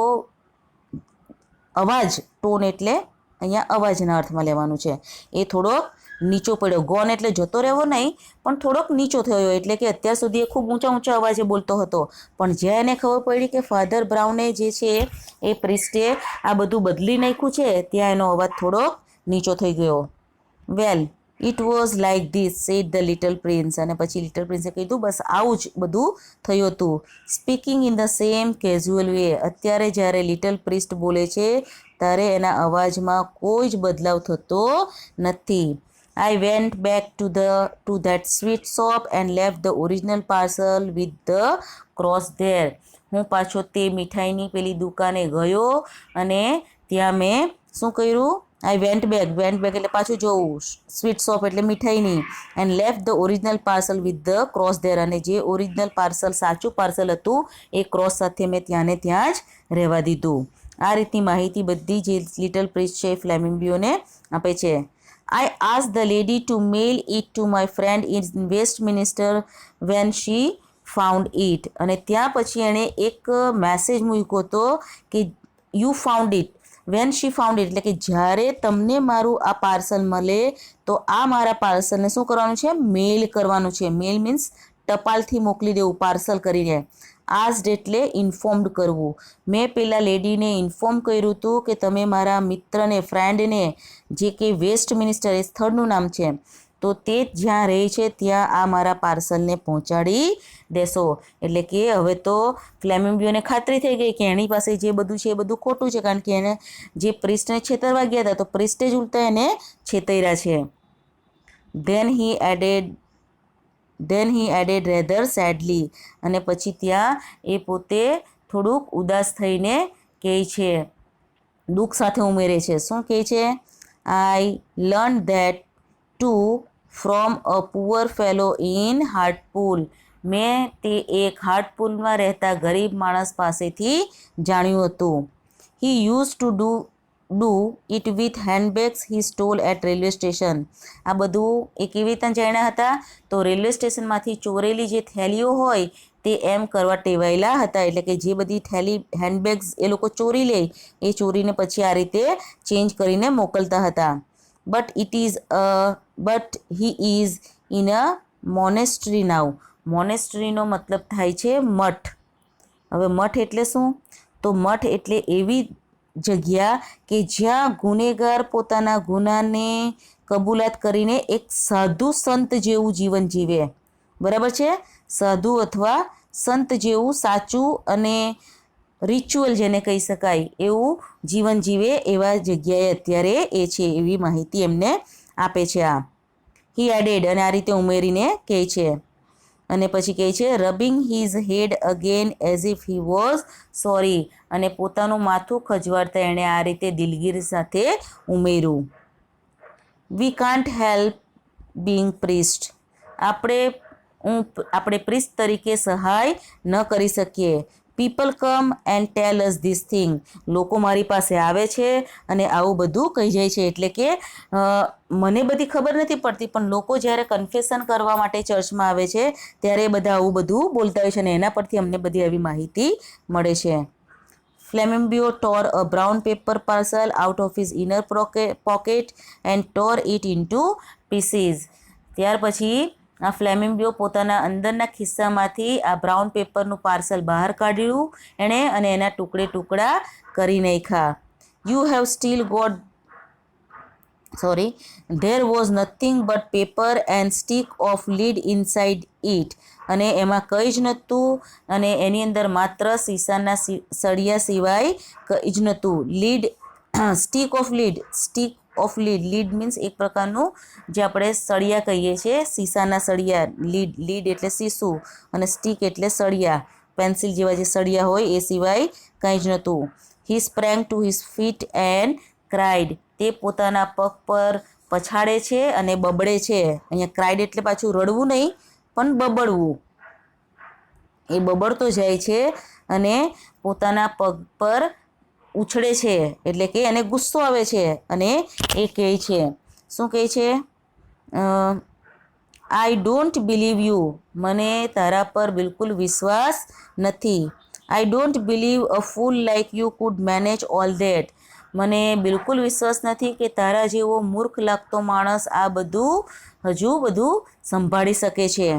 અવાજ, ટોન એટલે અહીંયા અવાજના અર્થમાં લેવાનું છે, એ થોડોક નીચો પડ્યો. ગોન એટલે જતો રહેવો નહીં, પણ થોડોક નીચો થયો, એટલે કે અત્યાર સુધી એ ખૂબ ઊંચા અવાજે બોલતો હતો, પણ જ્યાં એને ખબર પડી કે ફાધર બ્રાઉને જે છે એ પ્રિસ્ટે આ બધું બદલી નાખ્યું છે, ત્યાં એનો અવાજ થોડોક નીચો થઈ ગયો. Well it was like this, said the little prince, અને પછી લિટલ પ્રિન્સે કીધું બસ આવું જ બધું થયું હતું. Speaking in the same casual way, અત્યારે જ્યારે લિટલ પ્રિસ્ટ બોલે છે ત્યારે એના અવાજમાં કોઈ જ બદલાવ થતો નથી. I went back to that sweet shop and left the original parcel with the cross there. હું પાછો તે મીઠાઈની પેલી દુકાને ગયો અને ત્યાં મેં શું કર્યું? આઈ વેન્ટ બેક એટલે પાછું જોવું, સ્વીટ શોપ એટલે મીઠાઈની, and left the original parcel with the cross there, અને જે ઓરિજિનલ પાર્સલ, સાચું પાર્સલ હતું એ ક્રોસ સાથે મેં ત્યાંને ત્યાં જ રહેવા દીધું. આ રીતની માહિતી બધી જે લિટલ પ્રિન્સ છે ફ્લેમિંગોને આપે છે. I asked the lady to mail it to my friend in Westminster when she found it. અને ત્યાં પછી એણે એક મેસેજ મૂક્યો હતો કે you found it, when she found it, એટલે કે જ્યારે તમને મારું આ પાર્સલ મળે તો આ મારા પાર્સલને શું કરવાનું છે? મેલ કરવાનું છે. મેલ મીન્સ ટપાલથી મોકલી દેવું, પાર્સલ કરીને. આસ્ડ એટલે ઇન્ફોર્મ્ડ કરવું. મેં પેલા લેડીને ઇન્ફોર્મ કર્યું હતું કે તમે મારા મિત્રને, ફ્રેન્ડને, જે કે વેસ્ટમિનિસ્ટર એ સ્થળનું નામ છે, તો તે જ્યાં રહે છે ત્યાં આ મારા પાર્સલને પહોંચાડી દેશો. એટલે કે હવે તો ફ્લેમિંગોને ખાતરી થઈ ગઈ કે એની પાસે જે બધું છે એ બધું ખોટું છે, કારણ કે એને જે પ્રિસ્ટને છેતરવા ગયા હતા તો પ્રિસ્ટે જ ઉલટા એને છેતર્યા છે. Then he added rather sadly, અને પછી ત્યાં એ પોતે થોડુંક ઉદાસ થઈને કહે છે, દુઃખ સાથે ઉમેરે છે. શું કહે છે? I learned that 2 from a poor fellow in Hartlepool. મેં તે એક હાર્ટપુલમાં રહેતા ગરીબ માણસ પાસેથી જાણ્યું હતું. He use to do it with handbags he stole at railway station. આ બધું એ કેવી રીતના જાણ્યા હતા? તો રેલવે સ્ટેશનમાંથી ચોરેલી જે થેલીઓ હોય તે એમ કરવા ટેવાયેલા હતા. એટલે કે જે બધી થેલી હેન્ડબેગ્સ એ લોકો ચોરી લે એ ચોરીને પછી આ રીતે ચેન્જ કરીને મોકલતા હતા. But he is in a monastery now. મોનેસ્ટ્રીનો મતલબ થાય છે મઠ. હવે મઠ એટલે શું? તો મઠ એટલે એવી જગ્યા કે જ્યાં ગુનેગાર પોતાના ગુનાને કબૂલાત કરીને એક સાધુ સંત જેવું જીવન જીવે. બરાબર છે? સાધુ અથવા સંત જેવું સાચું અને રિચ્યુઅલ જેને કહી શકાય એવું જીવન જીવે એવા જગ્યાએ અત્યારે એ છે એવી માહિતી એમને આપે છે. આ હી એડેડ અને આ રીતે ઉમેરીને કહે છે. અને પછી કહે છે rubbing his head again as if he was sorry. અને પોતાનું માથું ખજવાડતા એણે આ રીતે દિલગીરી સાથે ઉમેર્યું. We can't help being priest. આપણે પ્રિસ્ટ તરીકે સહાય ન કરી શકીએ. People come and tell us this thing. લોકો મારી પાસે આવે છે અને આવું બધું કહી જાય છે. એટલે કે મને બધી ખબર નથી પડતી પણ લોકો જ્યારે કન્ફેશન કરવા માટે ચર્ચમાં આવે છે ત્યારે બધા આવું બધું બોલતા હોય છે અને એના પરથી અમને બધી આવી માહિતી મળે છે. Flamingo tore a brown paper parcel out of his inner pocket and tore it into pieces. ત્યાર પછી આ ફ્લેમિંગો પોતાના અંદરના ખિસ્સામાંથી આ બ્રાઉન પેપરનું પાર્સલ બહાર કાઢ્યું એણે અને એના ટુકડા કરી નાખ્યા. You have still got there was nothing but paper and stick of lid inside it. અને એમાં કંઈ જ નહોતું અને એની અંદર માત્ર સીસાના સળિયા સિવાય કંઈ જ નહોતું. સ્ટીક ઓફ લીડ મીન્સ એક પ્રકારનું જે આપણે સળિયા કહીએ છીએ, સીસાના સળિયા. લીડ એટલે સીસું અને સ્ટીક એટલે સળિયા, પેન્સિલ જેવા જે સળિયા હોય એ સિવાય કંઈ જ નહોતું. He sprang to his feet and cried. તે પોતાના પગ પર પછાડે છે અને બબડે છે. અહીંયા ક્રાઇડ એટલે પાછું રડવું નહીં પણ બબડવું. એ બબડતો જાય છે અને પોતાના પગ પર ઉછળે છે. એટલે કે એને ગુસ્સો આવે છે અને એ કહે છે, શું કહે છે? I don't believe you. મને તારા પર બિલકુલ વિશ્વાસ નથી. I don't believe a full like you could manage all that. મને બિલકુલ વિશ્વાસ નથી કે તારા જેવો મૂર્ખ લાગતો માણસ આ બધું સંભાળી શકે છે.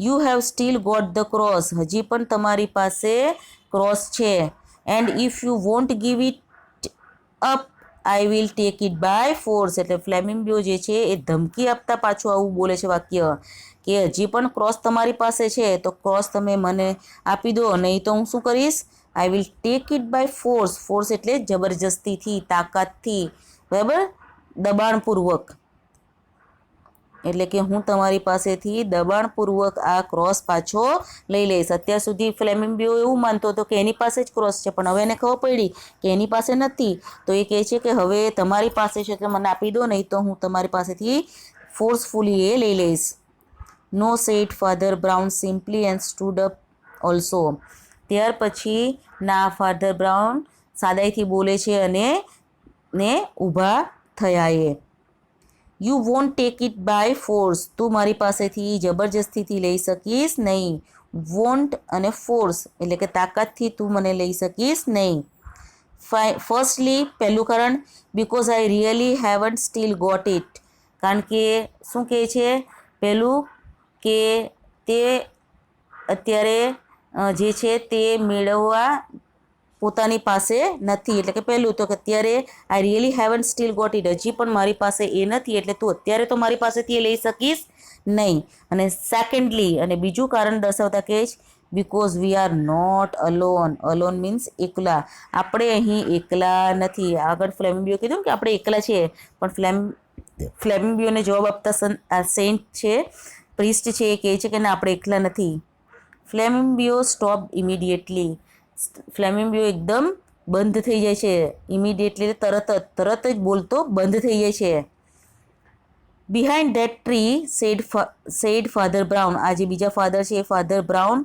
You have still got the cross. હજી પણ તમારી પાસે ક્રોસ છે. And if you won't give it up I will take it by force. એટલે ફ્લેમિંગો જે છે એ ધમકી આપતા પાછું આવું બોલે છે વાક્ય કે હજી પણ ક્રોસ તમારી પાસે છે તો ક્રોસ તમે મને આપી દો, નહીં તો હું શું કરીશ? I will take it by force. Force એટલે જબરજસ્તીથી, તાકાતથી, બરાબર, દબાણપૂર્વક. એટલે કે હું તમારી પાસેથી દબાણપૂર્વક આ ક્રોસ પાછો લઈ લઈશ. અત્યાર સુધી ફ્લેમિંગો એવું માનતો હતો કે એની પાસે જ ક્રોસ છે પણ હવે એને ખબર પડી કે એની પાસે નથી તો એ કહે છે કે હવે તમારી પાસે છે તો મને આપી દો, નહીં તો હું તમારી પાસેથી ફોર્સફુલી એ લઈ લઈશ. No said Father Brown simply and stood up also. ત્યાર પછી ના ફાધર બ્રાઉન સાદાઈથી બોલે છે અને ઊભા થયા. You won't take it by force. તું મારી પાસેથી જબરજસ્તીથી લઈ શકીશ નહીં. વોન્ટ અને ફોર્સ એટલે કે તાકાતથી તું મને લઈ શકીશ નહીં. ફર્સ્ટલી પહેલું કારણ because I really haven't still got it. કારણ કે શું કહે છે પહેલું કે તે અત્યારે જે છે તે મેળવવા પોતાની પાસે નથી. એટલે કે પહેલું તો કે અત્યારે I really haven't still got it. હજી પણ મારી પાસે એ નથી એટલે તું અત્યારે તો મારી પાસેથી એ લઈ શકીશ નહીં. અને સેકન્ડલી અને બીજું કારણ દર્શાવતા કહે છે because we are not alone. Alone means એકલા. આપણે અહીં એકલા નથી. આગળ ફ્લેમિંગો કીધું કે આપણે એકલા છીએ પણ ફ્લેમિંગોને જવાબ આપતા સેન્ટ છે, પ્રિસ્ટ છે, એ કહે છે કે ના આપણે એકલા નથી. Flamingo stop immediately. ફ્લેમિંગો એકદમ બંધ થઈ જાય છે. ઇમિડિયેટલી તરત જ બોલતો બંધ થઈ જાય છે. Behind that tree said Father Brown. આ જે બીજા ફાધર છે એ ફાધર બ્રાઉન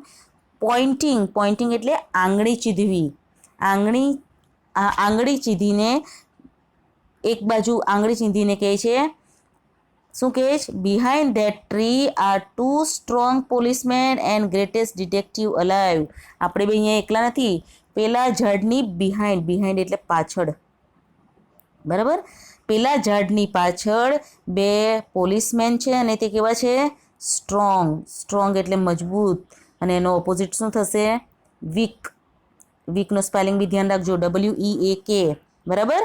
પોઇન્ટિંગ એટલે આંગળી ચીધવી. આંગળી ચીધીને એક બાજુ આંગળી ચીંધીને કહે છે, શું કહે છે? Behind that tree are 2 strong policemen and greatest detective alive. આપણે બે અહીંયા એકલા નથી. પેલા ઝાડની બિહાઇન્ડ એટલે પાછળ, બરાબર? પેલા ઝાડની પાછળ 2 પોલીસમેન છે અને તે કેવા છે? સ્ટ્રોંગ એટલે મજબૂત. અને એનો ઓપોઝિટ શું થશે? વીકનો સ્પેલિંગ બી ધ્યાન રાખજો, WEAK, બરાબર?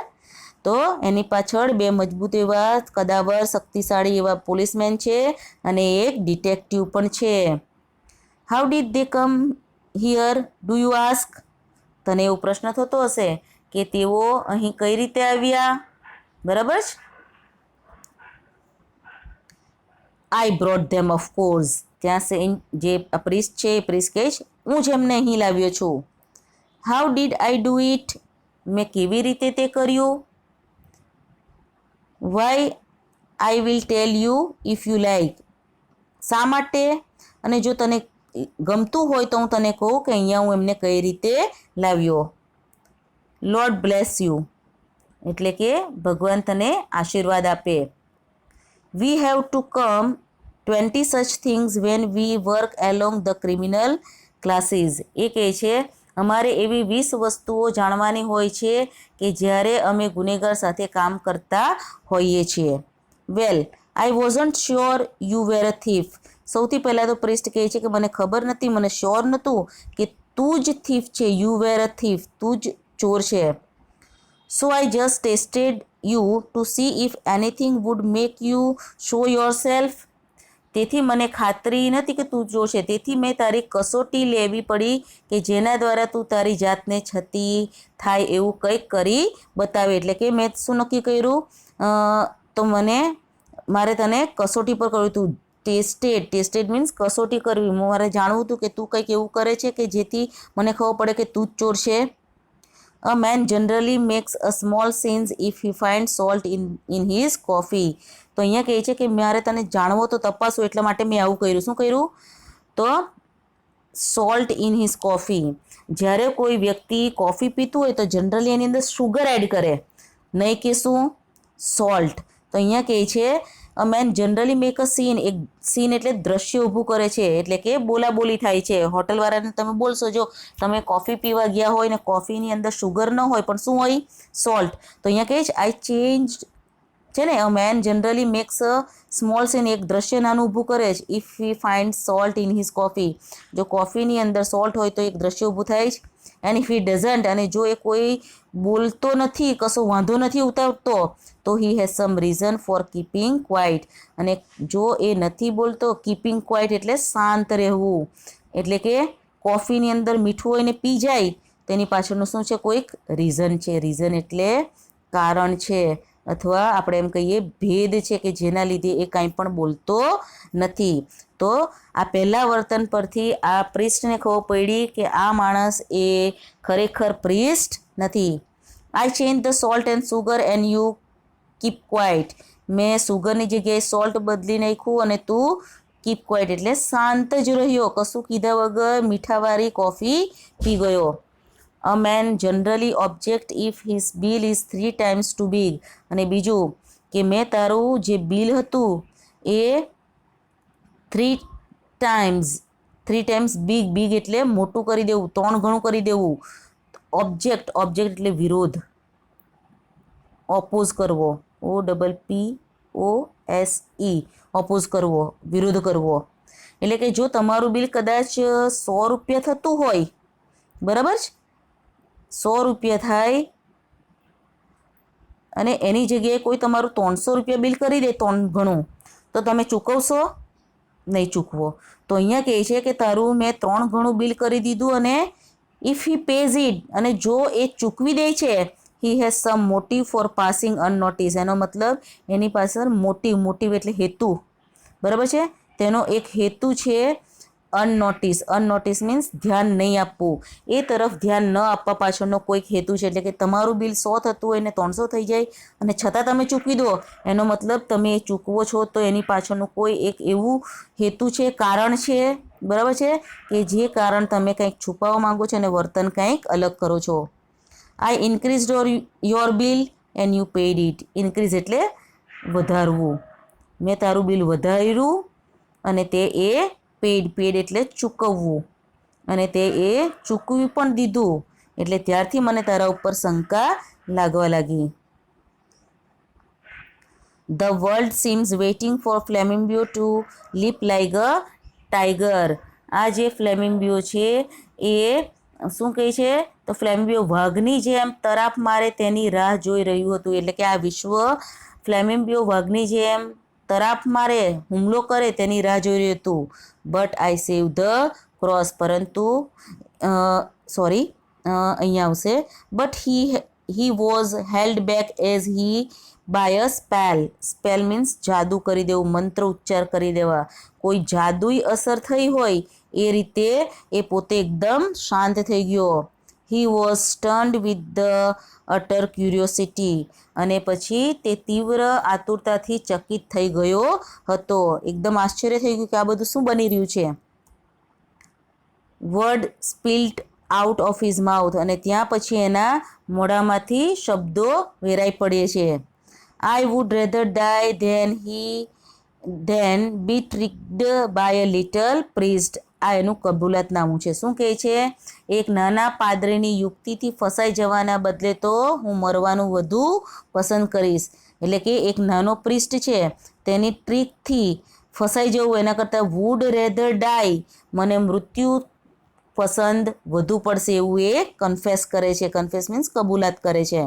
તો એની પાછળ 2 મજબૂત એવા કદાવર શક્તિશાળી એવા પોલીસમેન છે અને એક ડિટેક્ટિવ પણ છે. How did they come here do you ask? તને એવો પ્રશ્ન થતો હશે કે તેઓ અહીં કઈ રીતે આવ્યા, બરાબર છે? આઈ બ્રોટ ધેમ ઓફકોર્સ. ત્યાં જે પ્રિસ્ટ છે એ પ્રિસ્ટ કહે છે, હું જ એમને અહીં લાવ્યો છું. How did I do it? મેં કેવી રીતે તે કર્યું? Why? I will tell you if you like. શા માટે? અને જો તને ગમતું હોય તો હું તને કહું કે અહીંયા હું એમને કઈ રીતે લાવ્યો. લોર્ડ બ્લેસ યુ એટલે કે ભગવાન તને આશીર્વાદ આપે. We have to come 20 such things when we work along the criminal classes. એ કહે છે અમારે એવી 20 વસ્તુઓ જાણવાની હોય છે કે જ્યારે અમે ગુનેગાર સાથે કામ કરતા હોઈએ છીએ. Well, I wasn't sure you were a thief. સૌથી પહેલાં તો પ્રિસ્ટ કહે છે કે મને ખબર નથી, મને શ્યોર નહોતું કે તું જ થીફ છે. યુ વેર અ થીફ, તું જ ચોર છે. So I just tested you to see if anything would make you show yourself. તેથી મને ખાતરી નથી કે તું ચોર છે, તેથી મેં તારી કસોટી લેવી પડી કે જેના દ્વારા તું તારી જાતને છતી થાય એવું કંઈક કરી બતાવે. એટલે કે મેં શું નક્કી કર્યું? તો મારે તને કસોટી પર કર્યું હતું. ટેસ્ટેડ મીન્સ કસોટી કરવી. મારે જાણવું હતું કે તું કંઈક એવું કરે છે કે જેથી મને ખબર પડે કે તું જ ચોર છે. A man generally makes a small sins if he finds salt in his coffee. તો અહીંયા કહે છે કે મારે તને જાણવો તો તપાસો એટલા માટે મેં આવું કર્યું. શું કર્યું? તો સોલ્ટ ઇન હિઝ કોફી. જ્યારે કોઈ વ્યક્તિ કોફી પીતું હોય તો જનરલી એની અંદર શુગર એડ કરે, નહીં કે શું? સોલ્ટ. તો અહીંયા કહે છે a man generally make a scene. એક સીન એટલે દ્રશ્ય ઊભું કરે છે, એટલે કે બોલાબોલી થાય છે. હોટલવાળાને તમે બોલશો, જો તમે કોફી પીવા ગયા હોય ને કોફીની અંદર શુગર ન હોય પણ શું હોય? સોલ્ટ. તો અહીંયા કહે છે આઈ ચેન્જ છે ને, a man generally makes a small scene. એક દ્રશ્ય નાનું ઊભું કરે છે. If he find salt in his coffee. જો કોફીની અંદર સોલ્ટ હોય તો એક દ્રશ્ય ઊભું થાય છે. એન્ડ ઇફ હી ડઝન્ટ, અને જો એ કોઈ બોલતો નથી, કશો વાંધો નથી ઉતારતો, તો he has some reason for keeping quiet. અને જો એ નથી બોલતો, કીપિંગ ક્વાઇટ એટલે શાંત રહેવું. એટલે કે કોફીની અંદર મીઠું હોય ને પી જાય તેની પાછળનું શું છે? કોઈક રીઝન છે. રીઝન એટલે કારણ છે, અથવા આપણે એમ કહીએ ભેદ છે કે જેના લીધે એ કાંઈ પણ બોલતો નથી. તો આ પહેલા વર્તન પરથી આ પ્રિસ્ટને ખબર પડી કે આ માણસ એ ખરેખર પ્રિસ્ટ નથી. I change the salt and sugar and you keep quiet. મેં સુગરની જગ્યાએ સોલ્ટ બદલી નાખ્યું અને તું કીપ ક્વાઇટ એટલે શાંત જ રહ્યો, કશું કીધા વગર મીઠાવાળી કોફી પી ગયો. A man generally object if his bill is 3 times too big. અને બીજું કે મેં તારું જે બિલ હતું એ 3 times બિગ એટલે મોટું કરી દેવું, 3 ગણું કરી દેવું. ઓબ્જેક્ટ એટલે વિરોધ, ઓપોઝ કરવો. OPPOSE, ઓપોઝ કરવો, વિરોધ કરવો. એટલે કે જો તમારું બિલ કદાચ 100 રૂપિયા થતું હોય, બરાબર છે, 100 રૂપિયા થાય અને એની જગ્યાએ કોઈ તમારું 300 રૂપિયા બિલ કરી દે 3 ગણું, તો તમે ચૂકવશો? નહીં ચૂકવો. તો અહીંયા કહે છે કે તારું મેં 3 ગણું બિલ કરી દીધું અને ઇફ હી પેઝ ઇટ, અને જો એ ચૂકવી દે છે, he has some motive for passing unnoticed. એનો મતલબ એની પાછળ મોટિવ એટલે હેતુ, બરાબર છે, તેનો એક હેતુ છે અનનોટિસ. અનનોટિસ મીન્સ ધ્યાન નહીં આપવું. એ તરફ ધ્યાન ન આપવા પાછળનો કોઈક હેતુ છે. એટલે કે તમારું બિલ 100 થતું હોય ને 300 થઈ જાય અને છતાં તમે ચૂકવી દો, એનો મતલબ તમે એ ચૂકવો છો તો એની પાછળનું કોઈ એક એવું હેતુ છે, કારણ છે, બરાબર છે, કે જે કારણ તમે કંઈક છુપાવવા માંગો છો અને વર્તન કંઈક અલગ કરો છો. I increase your bill and you paid it. Increase એટલે વધારવું. મેં તારું બિલ વધાર્યું અને તે એ પેડ એટલે ચૂકવવું, અને તે એ ચૂકવી પણ દીધું. એટલે ત્યારથી મને તારા ઉપર શંકા લાગવા લાગી. The world seems waiting for flamingo to leap like a tiger. આ જે ફ્લેમિંગો છે એ શું કહે છે? તો ફ્લેમિંગો વાઘની જેમ તરાપ મારે તેની રાહ જોઈ રહ્યું હતું. એટલે કે આ વિશ્વ ફ્લેમિંગો વાઘની જેમ તરાપ મારે, હુમલો કરે તેની રાહ જોઈ રહ્યું હતું. But I save the cross. પરંતુ અહીંયા આવશે but he was held back as he by a spell. Spell means જાદુ કરી દેવું, મંત્ર ઉચ્ચાર કરી દેવા. કોઈ જાદુઈ અસર થઈ હોય એ રીતે એ પોતે એકદમ શાંત થઈ ગયો. He was stunned with the utter curiosity. અને પછી તે તીવ્ર આતુરતાથી ચકિત થઈ ગયો હતો. એકદમ આશ્ચર્ય થઈ ગયું કે આ બધું શું બની રહ્યું છે. Word spilt out of his mouth. અને ત્યાં પછી એના મોઢામાંથી શબ્દો વેરાઈ પડે છે. I would rather die than be tricked by a little priest. આ એનું કબૂલાતનામું છે. શું કહે છે? એક નાના પાદરીની યુક્તિથી ફસાઈ જવાના બદલે તો હું મરવાનું વધુ પસંદ કરીશ. એટલે કે એક નાનો પ્રિસ્ટ છે તેની ટ્રીકથી ફસાઈ જવું એના કરતાં વુડ રેધર ડાય, મને મૃત્યુ પસંદ વધુ પડશે, એવું એ કન્ફેસ કરે છે. કન્ફેસ મીન્સ કબૂલાત કરે છે.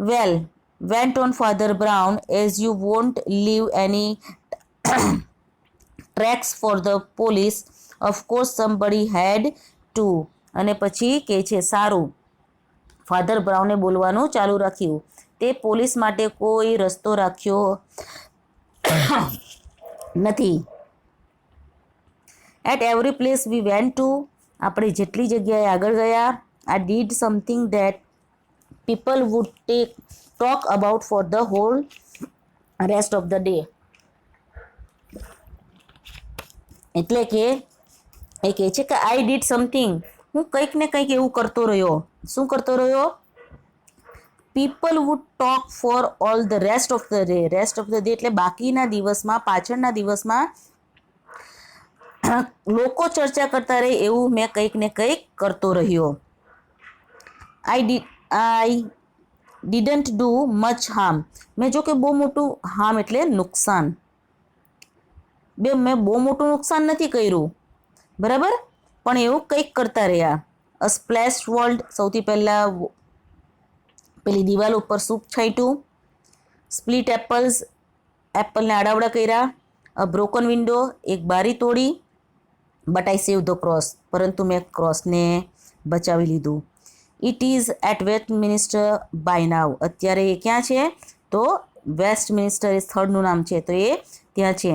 વેલ went on Father Brown, as you won't leave any tracks for the police, of course somebody had to. અને પછી કહે છે સારું. ફાધર બ્રાઉને બોલવાનું ચાલુ રાખ્યું. તે પોલીસ માટે કોઈ રસ્તો રાખ્યો નથી. At every place we went to. આપણે જેટલી જગ્યાએ આગળ ગયા, આ did something that people would talk about for the whole rest of the day. એટલે કે એ કહે છે કે આઈ ડીડ સમથિંગ, હું કંઈક ને કંઈક એવું કરતો રહ્યો. શું કરતો રહ્યો? People would talk for all the rest of the day. Rest of the day એટલે બાકીના દિવસમાં, પાછળના દિવસમાં લોકો ચર્ચા કરતા રહે એવું મેં કંઈક ને કંઈક કરતો રહ્યો. આઈ ડીડન્ટ ડુ મચ હાર્મ. મેં જો કે બહુ મોટું હાર્મ એટલે નુકસાન, મેં બહુ મોટું નુકસાન નથી કર્યું, બરાબર, પણ એવું કંઈક કરતા રહ્યા. અ સ્પ્લેશ વર્લ્ડ, સૌથી પહેલાં પેલી દિવાલ ઉપર સૂપ છાંટ્યું. સ્પ્લિટ એપલ્સ, એપલને આડાવડા કર્યા. અ બ્રોકન વિન્ડો, એક બારી તોડી. But I save the cross, પરંતુ મેં ક્રોસને બચાવી લીધું. It is at Westminster by now. અત્યારે એ ક્યાં છે? તો વેસ્ટમિનિસ્ટર એ સ્થળનું નામ છે, તો એ ત્યાં છે.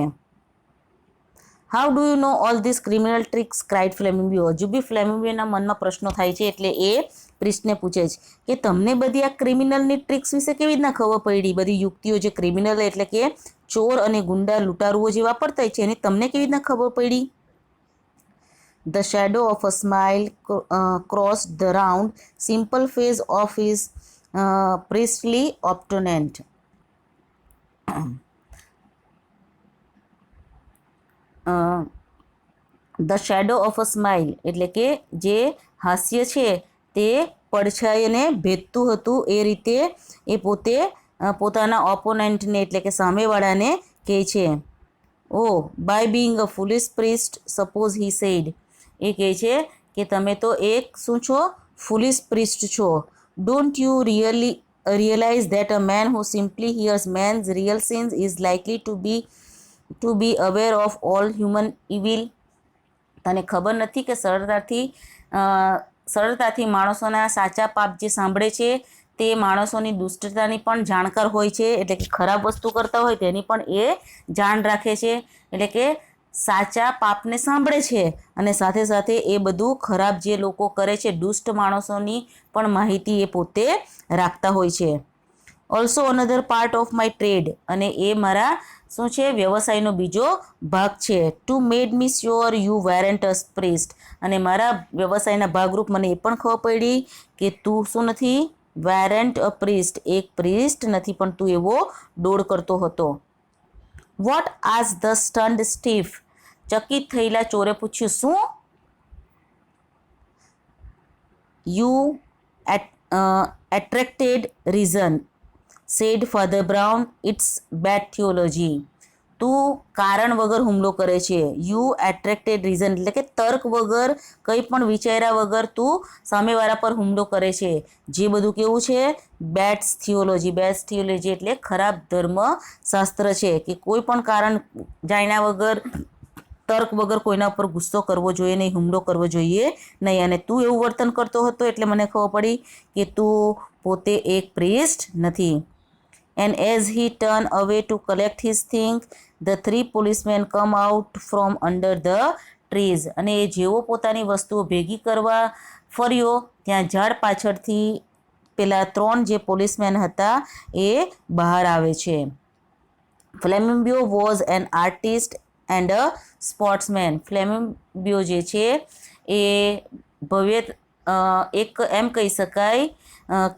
How do you know all this criminal tricks? Cried flamingo. હજુ બી ફ્લેમિંગોના મનમાં પ્રશ્નો થાય છે, એટલે એ પ્રિસ્ટને પૂછે છે કે તમને બધી આ ક્રિમિનલની ટ્રિક્સ વિશે કેવી રીતના ખબર પડી? બધી યુક્તિઓ જે ક્રિમિનલ એટલે કે ચોર અને ગુંડા લૂંટારુઓ જે વાપરતા હોય છે એની તમને કેવી રીતના ખબર પડી? The shadow of a smile crossed the round, simple face of his priestly opponent. The shadow of a smile એટલે કે જે હાસ્ય છે તે પડછાઈને ભેદતું હતું, એ રીતે એ પોતે પોતાના ઓપોનન્ટને એટલે કે સામેવાળાને કહે છે. Oh by being a foolish priest suppose he said. એ કહે છે કે તમે તો એક શું છો? ફુલિશ પ્રિસ્ટ છો. Don't you realise that a man who simply hears men's real sins is likely to be aware of all human evil. તને ખબર નથી કે સરળતાથી માણસોના સાચા પાપ જે સાંભળે છે તે માણસોની દુષ્ટતાની પણ જાણકાર હોય છે. એટલે કે ખરાબ વસ્તુ કરતા હોય તેની પણ એ જાણ રાખે છે. એટલે કે સાચા પાપને સાંભળે છે અને સાથે સાથે એ બધું ખરાબ જે લોકો કરે છે દુષ્ટ માણસોની પણ માહિતી એ પોતે રાખતા હોય છે. Also another part of my trade, અને એ મારા શું છે વ્યવસાયનો બીજો ભાગ છે. To made me sure you weren't a priest, અને મારા વ્યવસાયના ભાગરૂપ મને એ પણ ખબર પડી કે તું શું નથી, વેરન્ટ અ પ્રિસ્ટ, એક પ્રિસ્ટ નથી પણ તું એવો ડોળ કરતો હતો. What as the stunned stiff, ચકિત થયેલા ચોરે પૂછ્યું શું? You attracted reason, said Father Brown, it's bad theology. તું કારણ વગર હુમલો કરે છે. યુ એટ્રેક્ટેડ રીઝન એટલે કે તર્ક વગર, કંઈ પણ વિચાર્યા વગર તું સામેવાળા પર હુમલો કરે છે. જે બધું કેવું છે? બેડ્સ થિયોલોજી. બેડ્સ થિયોલોજી એટલે ખરાબ ધર્મશાસ્ત્ર છે કે કોઈ પણ કારણ જાણ્યા વગર, તર્ક વગર કોઈના ઉપર ગુસ્સો કરવો જોઈએ નહીં, હુમલો કરવો જોઈએ નહીં. અને તું એવું વર્તન કરતો હતો એટલે મને ખબર પડી કે તું પોતે એક પ્રિસ્ટ નથી. And as he turned away to collect his things, the three policemen come out from under the trees. અને એ જેવો પોતાની વસ્તુઓ ભેગી કરવા ફર્યો ત્યાં ઝાડ પાછળથી પેલા 3 જે પોલીસમેન હતા એ બહાર આવે છે. Flamingo was an artist and a sportsman. Flamingo જે છે એ ભવ્ય એક એમ કહી શકાય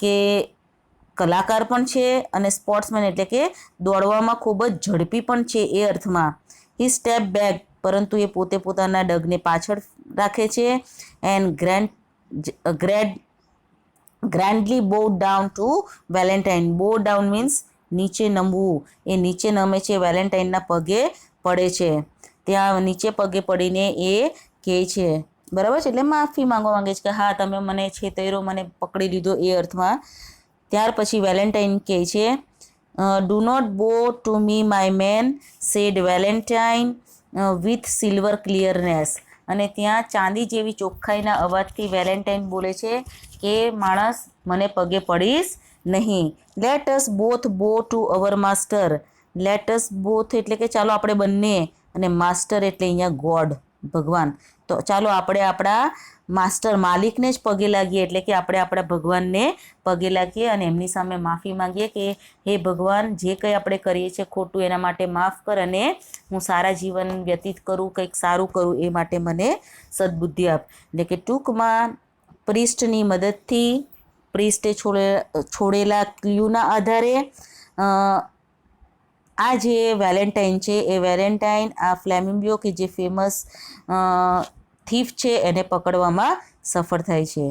કે કલાકાર પણ છે અને સ્પોર્ટ્સમેન એટલે કે દોડવામાં ખૂબ જ ઝડપી પણ છે એ અર્થમાં. હી સ્ટેપ બેક, પરંતુ એ પોતે પોતાના ડગને પાછળ રાખે છે. એન્ડ ગ્રેન્ડલી બો ડાઉન ટુ વેલેન્ટાઇન. બો ડાઉન મીન્સ નીચે નમવું. એ નીચે નમે છે, વેલેન્ટાઇનના પગે પડે છે. ત્યાં નીચે પગે પડીને એ કહે છે, બરાબર છે, એટલે માફી માંગવા માંગે છે કે હા તમે મને છેતર્યો, મને પકડી લીધો એ અર્થમાં. ત્યાર પછી વેલેન્ટાઇન કહે છે, do not bow to me my man, said Valentine with silver clearness. અને ત્યાં ચાંદી જેવી ચોખ્ખાઈના અવાજથી વેલેન્ટાઇન બોલે છે કે માણસ મને પગે પડીશ નહીં. લેટ અસ બોથ બો to our master. Let us both એટલે કે ચાલો આપણે બંને, અને માસ્ટર એટલે અહીંયા ગોડ, ભગવાન. તો ચાલો આપણે આપણા માસ્ટર માલિકને જ પગે લાગીએ, એટલે કે આપણે આપણા ભગવાનને પગે લાગીએ અને એમની સામે માફી માંગીએ કે હે ભગવાન, જે કંઈ આપણે કરીએ છીએ ખોટું એના માટે માફ કર, અને હું સારા જીવન વ્યતીત કરું, કંઈક સારું કરું એ માટે મને સદબુદ્ધિ આપ. એટલે કે ટૂંકમાં પ્રિસ્ટની મદદથી, પ્રિસ્ટે છોડેલા ક્લ્યુના આધારે આ જે વેલેન્ટાઇન છે એ વેલેન્ટાઇન આ ફ્લેમિંગો કે જે ફેમસ થીફ છે એને પકડવામાં સફળ થાય છે.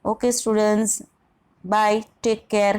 Okay students, bye, take care.